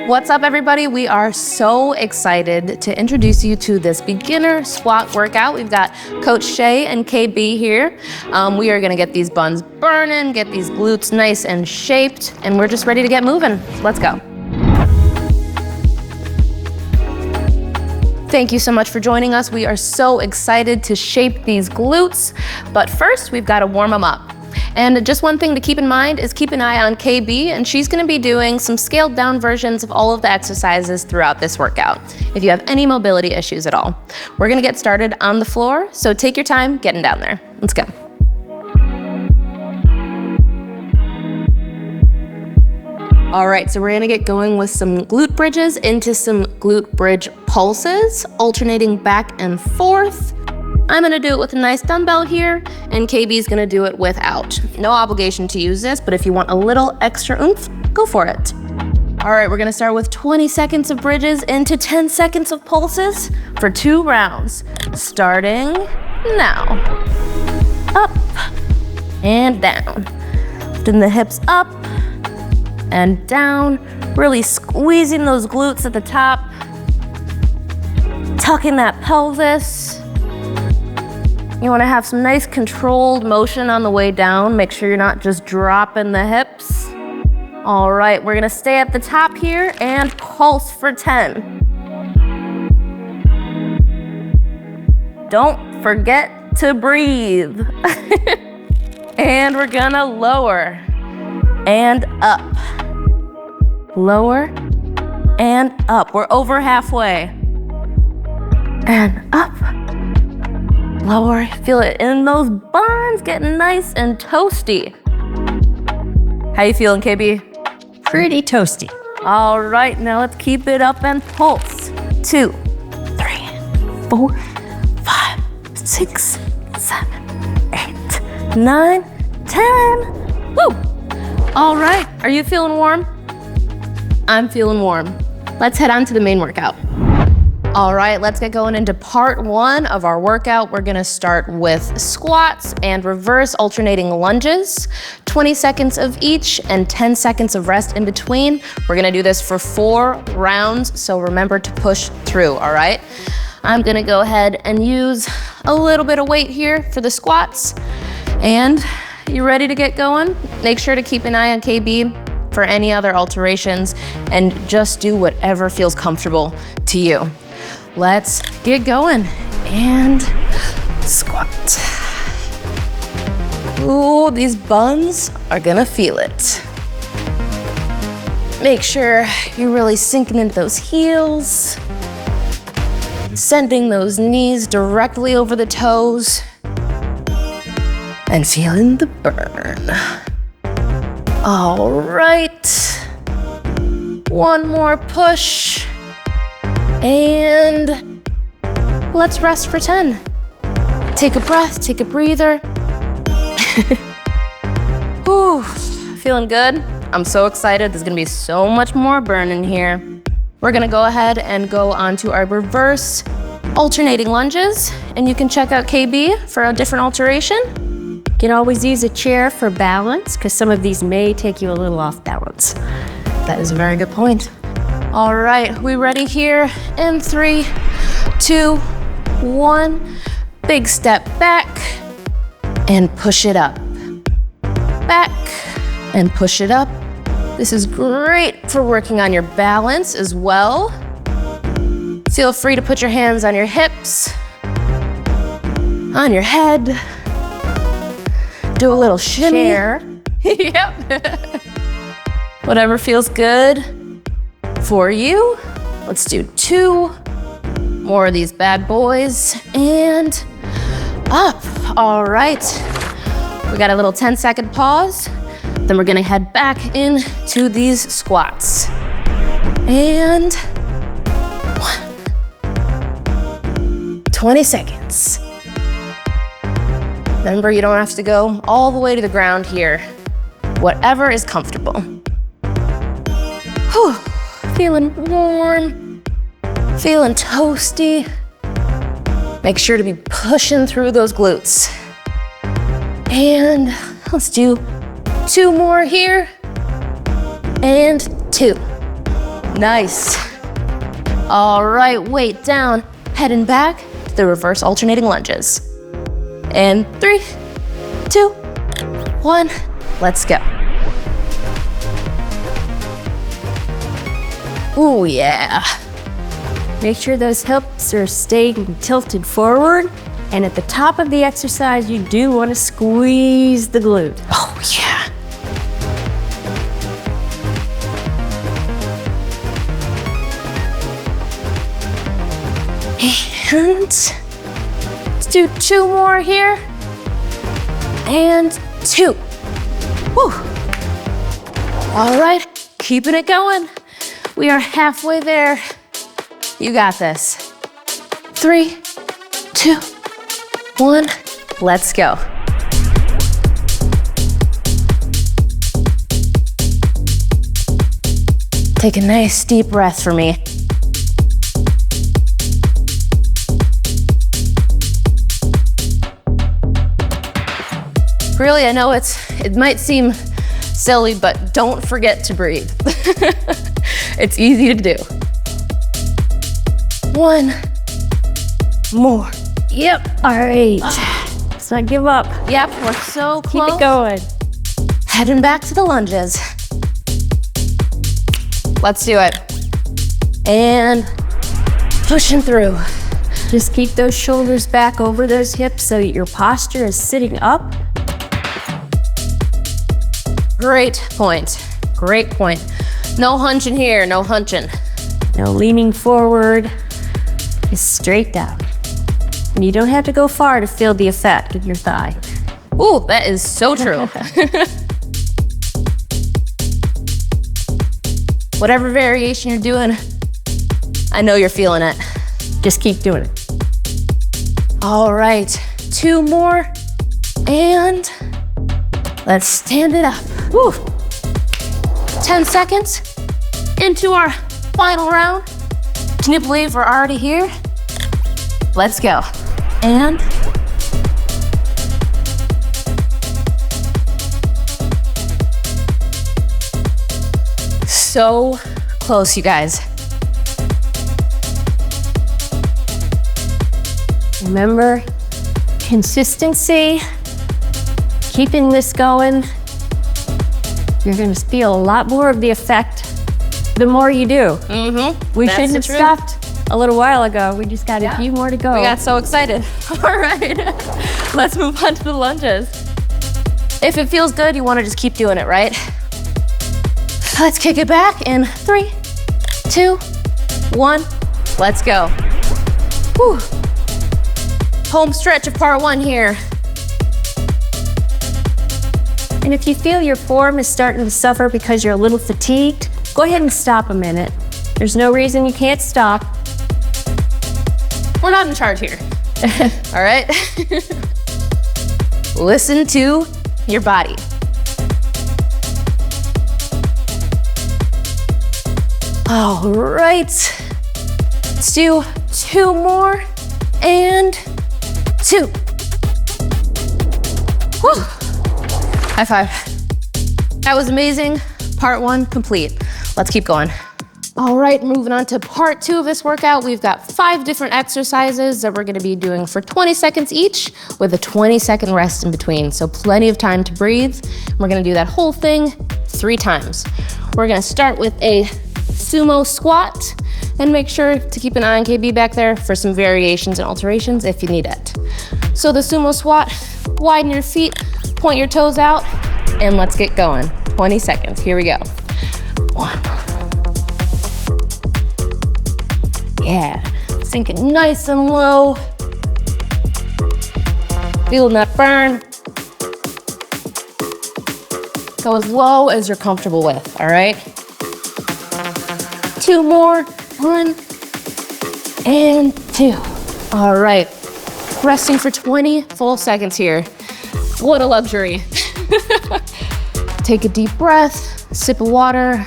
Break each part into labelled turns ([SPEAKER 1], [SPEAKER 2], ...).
[SPEAKER 1] What's up, everybody? We are so excited to introduce you to this beginner squat workout. We've got Coach Shay and KB here. We are gonna get these buns burning, get these glutes nice and shaped, and we're just ready to get moving. Let's go. Thank you so much for joining us. We are so excited to shape these glutes, but first we've got to warm them up. And just one thing to keep in mind is keep an eye on KB, and she's gonna be doing some scaled down versions of all of the exercises throughout this workout, if you have any mobility issues at all. We're gonna get started on the floor, so take your time getting down there. Let's go. All right, so we're gonna get going with some glute bridges into some glute bridge pulses, alternating back and forth. I'm gonna do it with a nice dumbbell here, and KB's gonna do it without. No obligation to use this, but if you want a little extra oomph, go for it. All right, we're gonna start with 20 seconds of bridges into 10 seconds of pulses for 2 rounds, starting now. Up and down. Lifting the hips up and down, really squeezing those glutes at the top, tucking that pelvis. You wanna have some nice controlled motion on the way down. Make sure you're not just dropping the hips. All right, we're gonna stay at the top here and pulse for 10. Don't forget to breathe. And we're gonna lower and up. Lower and up. We're over halfway. And up. Lower, feel it in those buns, getting nice and toasty. How you feeling, KB?
[SPEAKER 2] Pretty toasty.
[SPEAKER 1] All right, now let's keep it up and pulse. 2, 3, 4, 5, 6, 7, 8, 9, 10. Woo! All right, are you feeling warm? I'm feeling warm. Let's head on to the main workout. All right, let's get going into part 1 of our workout. We're gonna start with squats and reverse alternating lunges, 20 seconds of each and 10 seconds of rest in between. We're gonna do this for 4 rounds, so remember to push through, all right? I'm gonna go ahead and use a little bit of weight here for the squats. And you ready to get going? Make sure to keep an eye on KB for any other alterations and just do whatever feels comfortable to you. Let's get going and squat. Ooh, these buns are gonna feel it. Make sure you're really sinking into those heels, sending those knees directly over the toes, and feeling the burn. All right, one more push. And let's rest for 10. Take a breath, take a breather. Whew, feeling good? I'm so excited. There's gonna be so much more burn in here. We're gonna go ahead and go on to our reverse alternating lunges, and you can check out KB for a different alteration.
[SPEAKER 2] You can always use a chair for balance, because some of these may take you a little off balance.
[SPEAKER 1] That is a very good point. All right, we ready here? In 3, 2, 1. Big step back and push it up. Back and push it up. This is great for working on your balance as well. Feel free to put your hands on your hips, on your head. Do a little shimmy. Yep. Whatever feels good for you. Let's do 2 more of these bad boys and up. All right, we got a little 10-second pause. Then we're gonna head back into these squats. And 20 seconds. Remember, you don't have to go all the way to the ground here. Whatever is comfortable. Whew. Feeling warm, feeling toasty. Make sure to be pushing through those glutes. And let's do 2 more here. And 2. Nice. All right, weight down, heading back to the reverse alternating lunges. And 3, 2, 1, let's go. Oh yeah.
[SPEAKER 2] Make sure those hips are staying tilted forward. And at the top of the exercise, you do want to squeeze the glute.
[SPEAKER 1] Oh yeah. And let's do 2 more here. And 2. Woo. All right, keeping it going. We are halfway there. You got this. 3, 2, 1, let's go. Take a nice deep breath for me. Really, I know it might seem silly, but don't forget to breathe. It's easy to do. 1 more.
[SPEAKER 2] Yep. All right. Let's not give up.
[SPEAKER 1] Yep, we're so close.
[SPEAKER 2] Keep it going.
[SPEAKER 1] Heading back to the lunges. Let's do it. And pushing through.
[SPEAKER 2] Just keep those shoulders back over those hips so that your posture is sitting up.
[SPEAKER 1] Great point. Great point. No hunching here, no hunching.
[SPEAKER 2] No leaning forward. Just straight down. And you don't have to go far to feel the effect in your thigh.
[SPEAKER 1] Ooh, that is so true. Whatever variation you're doing, I know you're feeling it.
[SPEAKER 2] Just keep doing it.
[SPEAKER 1] All right, 2 more, and let's stand it up. Woo. 10 seconds into our final round. Can you believe we're already here? Let's go. And so close, you guys.
[SPEAKER 2] Remember, consistency, keeping this going. You're gonna feel a lot more of the effect the more you do.
[SPEAKER 1] Mm-hmm.
[SPEAKER 2] We shouldn't have stopped a little while ago. We just got a few more to go.
[SPEAKER 1] We got so excited. All right, let's move on to the lunges. If it feels good, you wanna just keep doing it, right? Let's kick it back in 3, 2, 1, let's go. Whew. Home stretch of part 1 here.
[SPEAKER 2] And if you feel your form is starting to suffer because you're a little fatigued, go ahead and stop a minute. There's no reason you can't stop.
[SPEAKER 1] We're not in charge here. All right? Listen to your body. All right. Let's do 2 more and 2. Whew. High five. That was amazing. Part 1 complete. Let's keep going. All right, moving on to part 2 of this workout. We've got 5 different exercises that we're gonna be doing for 20 seconds each with a 20-second rest in between. So plenty of time to breathe. We're gonna do that whole thing 3 times. We're gonna start with a sumo squat and make sure to keep an eye on KB back there for some variations and alterations if you need it. So the sumo squat, widen your feet, point your toes out, and let's get going. 20 seconds, here we go. 1. Yeah, sinking nice and low. Feeling that burn. Go as low as you're comfortable with, all right? 2 more, 1, and 2. All right, resting for 20 full seconds here. What a luxury. Take a deep breath, sip of water,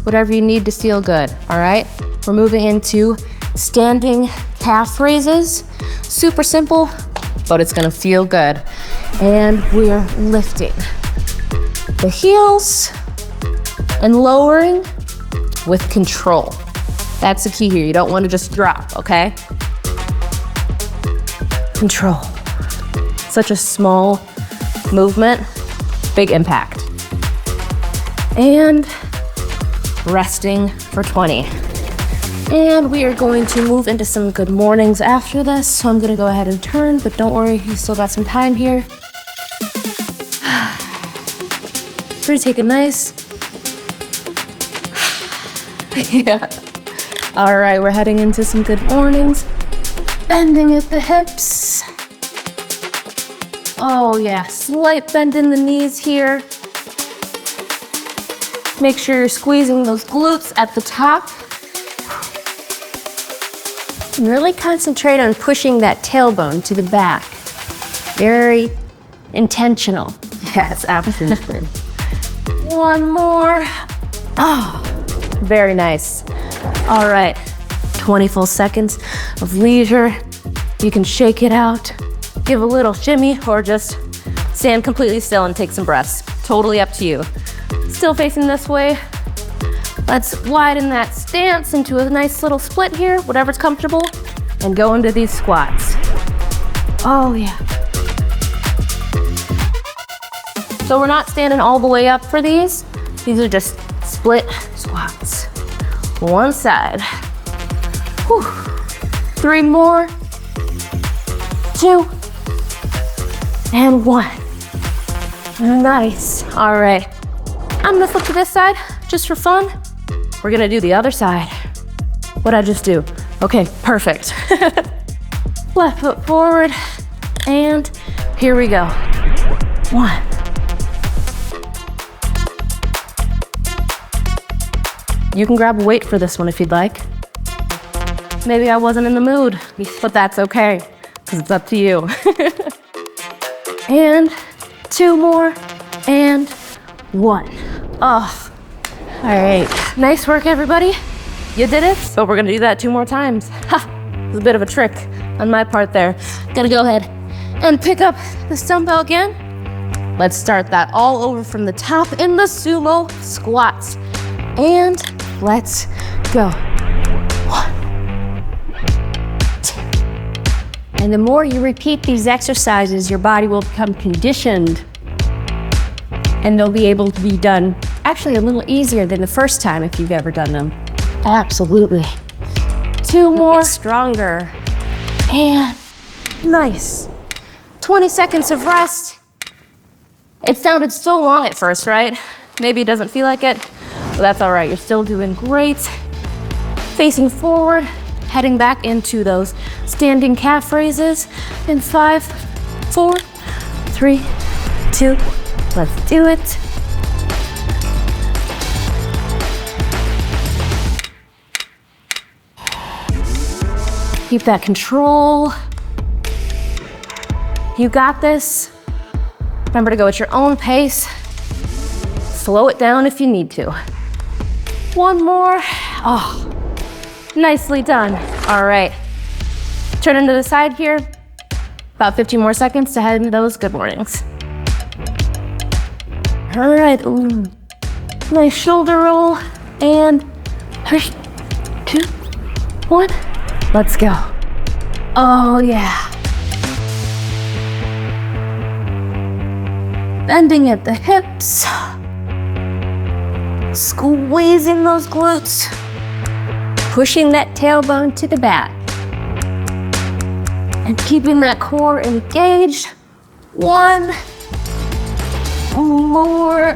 [SPEAKER 1] whatever you need to feel good, all right? We're moving into standing calf raises. Super simple, but it's gonna feel good. And we're lifting the heels and lowering with control. That's the key here. You don't want to just drop, okay? Control. Such a small movement, big impact. And resting for 20. And we are going to move into some good mornings after this. So I'm gonna go ahead and turn, but don't worry, you still got some time here. We're gonna take a nice, yeah. All right, we're heading into some good mornings. Bending at the hips. Oh yeah, slight bend in the knees here. Make sure you're squeezing those glutes at the top. And really concentrate on pushing that tailbone to the back. Very intentional. Yes, absolutely. One more. Oh, very nice. All right, 20 full seconds of leisure. You can shake it out, give a little shimmy, or just stand completely still and take some breaths. Totally up to you. Still facing this way. Let's widen that stance into a nice little split here, whatever's comfortable, and go into these squats. Oh yeah. So we're not standing all the way up for these. These are just split squats. One side. Whew. 3 more. 2. And 1. Nice. All right. I'm gonna flip to this side just for fun. We're gonna do the other side. What'd I just do? Okay, perfect. Left foot forward, and here we go. 1. You can grab a weight for this one if you'd like. Maybe I wasn't in the mood, but that's okay, because it's up to you. And 2 more, and 1. Oh, all right. Nice work, everybody. You did it, but we're gonna do that 2 more times. Ha, it was a bit of a trick on my part there. Gonna go ahead and pick up the dumbbell again. Let's start that all over from the top in the sumo squats. And let's go. 1, 2.
[SPEAKER 2] And the more you repeat these exercises, your body will become conditioned, and they'll be able to be done actually a little easier than the first time if you've ever done them.
[SPEAKER 1] Absolutely. 2 more.
[SPEAKER 2] Get stronger.
[SPEAKER 1] And nice. 20 seconds of rest. It sounded so long at first, right? Maybe it doesn't feel like it, but that's all right. You're still doing great. Facing forward, heading back into those standing calf raises in 5, 4, 3, 2. Let's do it. Keep that control. You got this. Remember to go at your own pace. Slow it down if you need to. 1 more. Oh, nicely done. All right. Turn into the side here. About 15 more seconds to head into those good mornings. All right. Ooh. Nice shoulder roll. And 3, 2, 1. Let's go. Oh, yeah. Bending at the hips. Squeezing those glutes.
[SPEAKER 2] Pushing that tailbone to the back.
[SPEAKER 1] And keeping that core engaged. 1 more.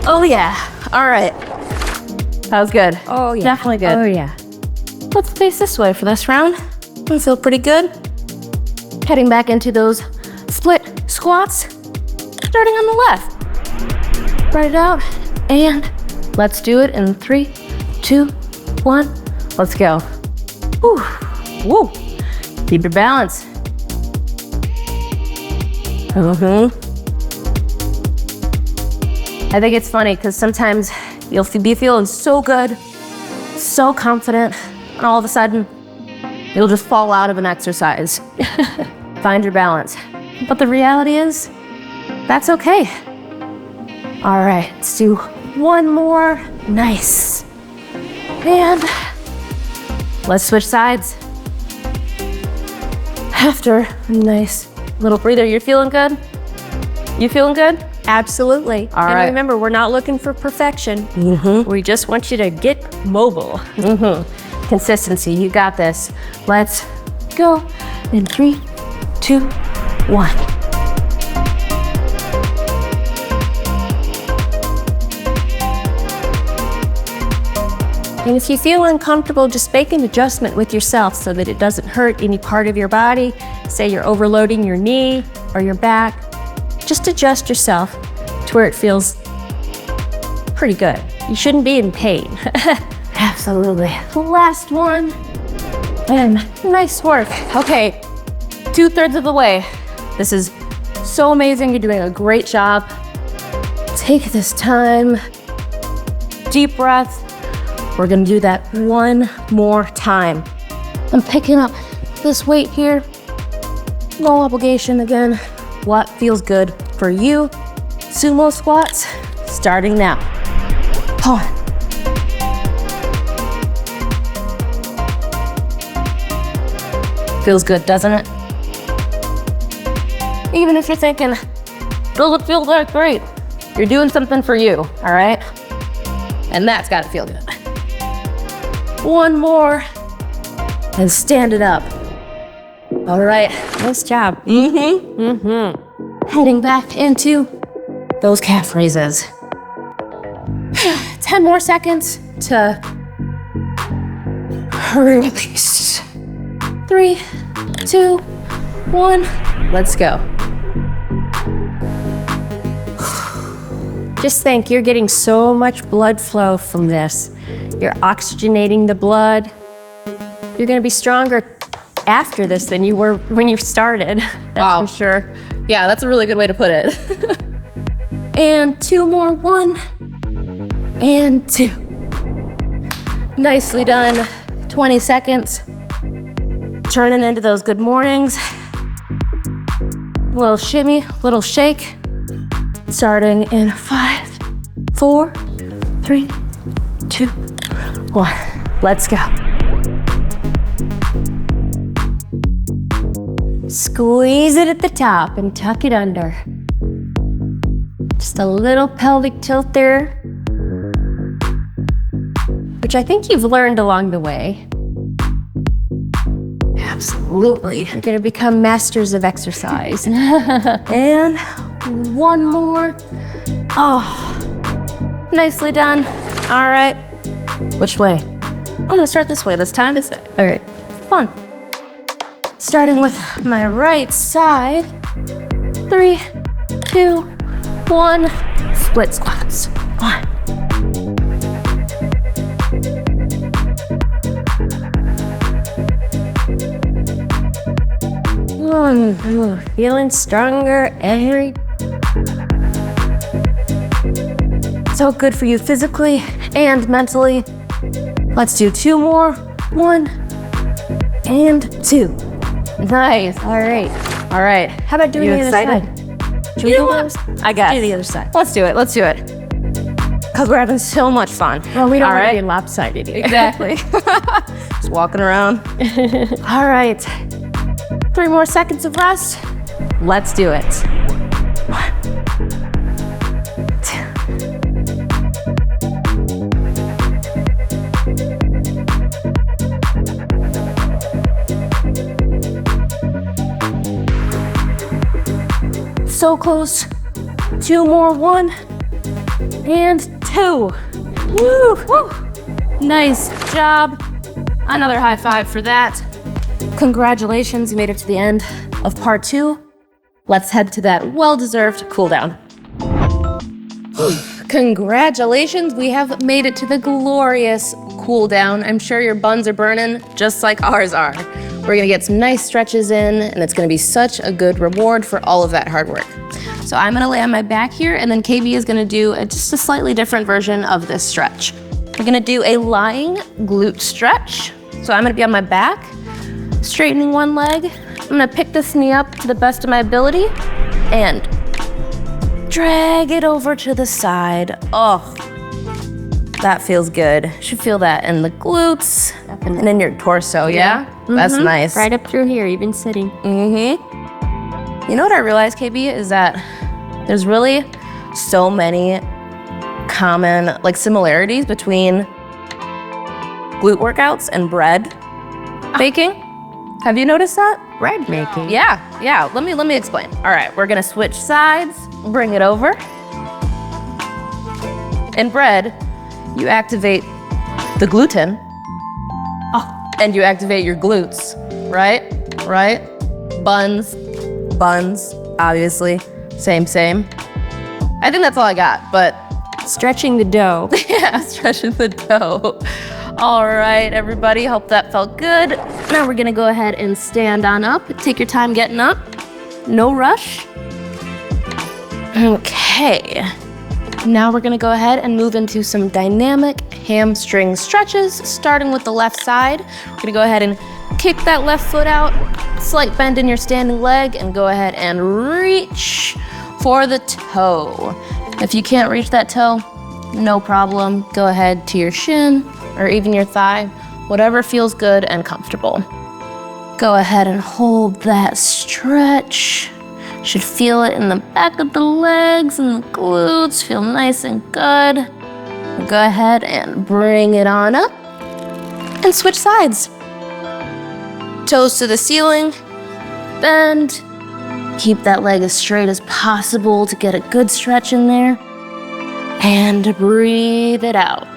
[SPEAKER 1] Oh, yeah. All right. That was good.
[SPEAKER 2] Oh, yeah.
[SPEAKER 1] Definitely good.
[SPEAKER 2] Oh, yeah.
[SPEAKER 1] Let's face this way for this round. I feel pretty good. Heading back into those split squats. Starting on the left. Spread it out. And let's do it in 3, 2, 1. Let's go. Woo. Woo. Keep your balance. I think it's funny because sometimes you'll be feeling so good, so confident, and all of a sudden, you'll just fall out of an exercise. Find your balance. But the reality is, that's okay. All right, let's do 1 more. Nice. And let's switch sides. After a nice little breather, you're feeling good? You feeling good?
[SPEAKER 2] Absolutely.
[SPEAKER 1] All
[SPEAKER 2] and
[SPEAKER 1] right.
[SPEAKER 2] remember, we're not looking for perfection. We just want you to get mobile.
[SPEAKER 1] Consistency, you got this. Let's go in 3, 2, 1.
[SPEAKER 2] And if you feel uncomfortable, just make an adjustment with yourself so that it doesn't hurt any part of your body. Say you're overloading your knee or your back. Just adjust yourself to where it feels pretty good. You shouldn't be in pain.
[SPEAKER 1] Absolutely.
[SPEAKER 2] Last one. And nice work.
[SPEAKER 1] Okay, 2/3 of the way. This is so amazing. You're doing a great job. Take this time. Deep breath. We're gonna do that one more time. I'm picking up this weight here. No obligation again. What feels good for you? Sumo squats, starting now. Hold on. Feels good, doesn't it? Even if you're thinking, doesn't feel that great, you're doing something for you, all right? And that's gotta feel good. One more, and stand it up. All right.
[SPEAKER 2] Nice job.
[SPEAKER 1] Heading back into those calf raises. 10 more seconds to release. 3, 2, 1, let's go.
[SPEAKER 2] Just think, you're getting so much blood flow from this. You're oxygenating the blood. You're gonna be stronger after this than you were when you started.
[SPEAKER 1] Wow, for sure. Yeah, that's a really good way to put it. And 2 more, 1 and 2. Nicely done. 20 seconds. Turning into those good mornings. Little shimmy, little shake. Starting in 5, 4, 3, 2, 1. Let's go.
[SPEAKER 2] Squeeze it at the top and tuck it under. Just a little pelvic tilt there, which I think you've learned along the way.
[SPEAKER 1] Absolutely.
[SPEAKER 2] You're gonna become masters of exercise.
[SPEAKER 1] And one more. Oh, nicely done. All right. Which way? I'm gonna start this way this time. All right, fun. Starting with my right side. 3, 2, 1. Split squats. 1.
[SPEAKER 2] Feeling stronger every.
[SPEAKER 1] So good for you physically and mentally. Let's do 2 more. 1 and 2. Nice.
[SPEAKER 2] All right.
[SPEAKER 1] All right.
[SPEAKER 2] How about doing
[SPEAKER 1] You
[SPEAKER 2] the
[SPEAKER 1] excited?
[SPEAKER 2] other side? Should we do those?
[SPEAKER 1] I guess.
[SPEAKER 2] Do the other side.
[SPEAKER 1] Let's do it. Let's do it. Because we're having so much fun.
[SPEAKER 2] Well, we don't
[SPEAKER 1] All
[SPEAKER 2] want
[SPEAKER 1] right?
[SPEAKER 2] to be lopsided either.
[SPEAKER 1] Exactly. Just walking around. All right. 3 more seconds of rest. Let's do it. 1, 2. So close. 2 more. 1 and 2. Woo! Woo! Nice job. Another high five for that. Congratulations, you made it to the end of part 2. Let's head to that well-deserved cool down. Congratulations, we have made it to the glorious cool down. I'm sure your buns are burning just like ours are. We're gonna get some nice stretches in, and it's gonna be such a good reward for all of that hard work. So I'm gonna lay on my back here, and then KB is gonna do just a slightly different version of this stretch. We're gonna do a lying glute stretch. So I'm gonna be on my back, straightening one leg. I'm gonna pick this knee up to the best of my ability and drag it over to the side. Oh, That feels good. Should feel that in the glutes and in your torso, yeah? That's nice.
[SPEAKER 2] Right up through here, even sitting.
[SPEAKER 1] You know what I realized, KB, is that there's really so many common similarities between glute workouts and bread baking. Have you noticed that?
[SPEAKER 2] Bread making.
[SPEAKER 1] Yeah. Let me explain. All right, we're gonna switch sides, bring it over. In bread, you activate the gluten, and you activate your glutes, right? Buns, obviously, same. I think that's all I got, but
[SPEAKER 2] Stretching the dough.
[SPEAKER 1] yeah, stretching the dough. All right, everybody, hope that felt good. Now we're gonna go ahead and stand on up. Take your time getting up, no rush. Okay. Now we're gonna go ahead and move into some dynamic hamstring stretches, starting with the left side. We're gonna go ahead and kick that left foot out, slight bend in your standing leg, and go ahead and reach for the toe. If you can't reach that toe, no problem. Go ahead to your shin or even your thigh, whatever feels good and comfortable. Go ahead and hold that stretch. Should feel it in the back of the legs and the glutes, feel nice and good. Go ahead and bring it on up and switch sides. Toes to the ceiling, bend. Keep that leg as straight as possible to get a good stretch in there. And breathe it out.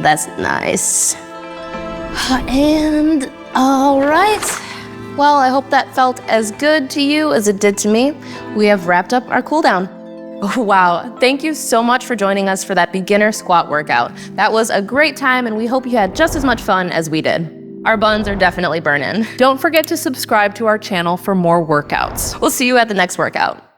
[SPEAKER 1] That's nice. And all right. Well, I hope that felt as good to you as it did to me. We have wrapped up our cool down. Wow, thank you so much for joining us for that beginner squat workout. That was a great time, and we hope you had just as much fun as we did. Our buns are definitely burning.
[SPEAKER 3] Don't forget to subscribe to our channel for more workouts.
[SPEAKER 1] We'll see you at the next workout.